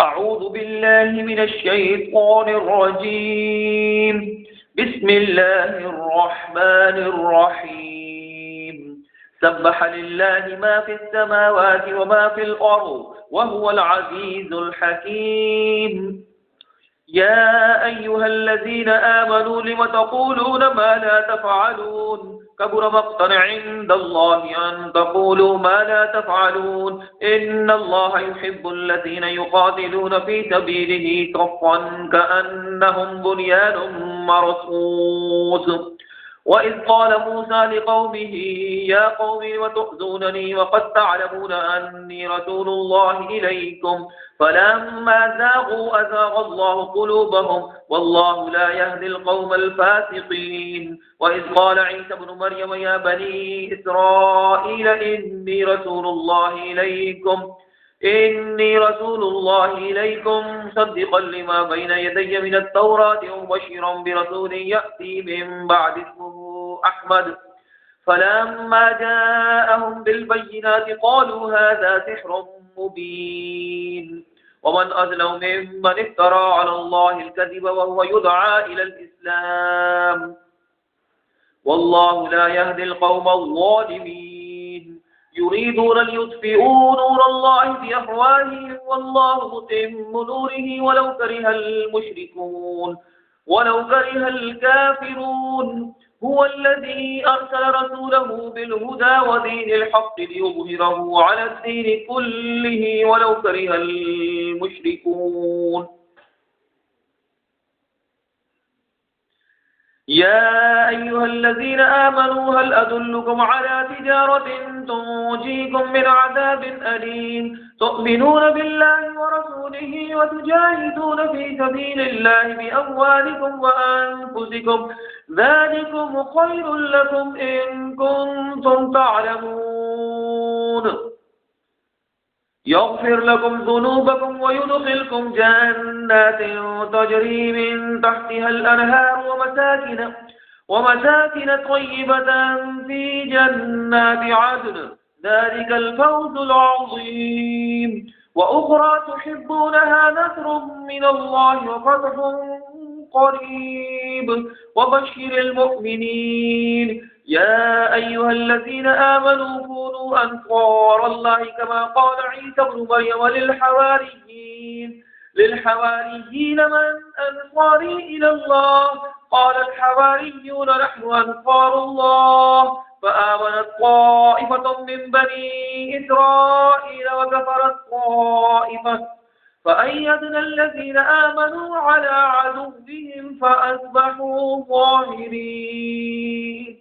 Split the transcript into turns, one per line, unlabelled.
أعوذ بالله من الشيطان الرجيم. بسم الله الرحمن الرحيم. سبح لله ما في السماوات وما في الأرض وهو العزيز الحكيم. يا أيها الذين آمنوا لم تقولون ما لا تفعلون؟ كبر مقتا عند الله أن تقولوا ما لا تفعلون. إن الله يحب الذين يقاتلون في سبيله صفا كأنهم بنيان مرصوص. وإذ قال موسى لقومه يا قوم لم تؤذونني وقد تعلمون أني رسول الله إليكم فلما زاغوا أزاغ الله قلوبهم والله لا يهدي القوم الفاسقين. وإذ قال عيسى ابن مريم يا بني إسرائيل إني رسول الله إليكم مصدقا لما بين يدي من التوراة ومبشرا برسول يأتي من بعد اسمه أحمد. فلما جاءهم بالبينات قالوا هذا سحر مبين. ومن أظلم ممن افترى على الله الكذب وهو يدعى إلى الإسلام والله لا يهدي القوم الظالمين. يريدون ليطفئوا نور الله بأفواههم والله متم نوره ولو كره الكافرون. هو الذي أرسل رسوله بالهدى ودين الحق ليظهره على الدين كله ولو كره المشركون. يا أيها الذين آمنوا هل أدلكم على تجارة تنجيكم من عذاب أليم تؤمنون بالله ورسوله وتجاهدون في سبيل الله بأموالكم وأنفسكم ذلكم خير لكم إن كنتم تعلمون. يغفر لكم ذنوبكم ويدخلكم جنات تجري من تحتها الأنهار ومساكن طيبة في جنات عدن ذلك الفوز العظيم. وأخرى تحبونها نصر من الله وفتح قريب وبشر المؤمنين. يا أيها الذين آمنوا كونوا أنصار الله كما قال عيسى ابن مريم للحواريين من أنصاري إلى الله قال الحواريون نحن أنصار الله. فآمنت طائفة من بني إسرائيل وكفرت طائفة فأيدنا الذين آمنوا على عدوهم فأصبحوا ظاهرين.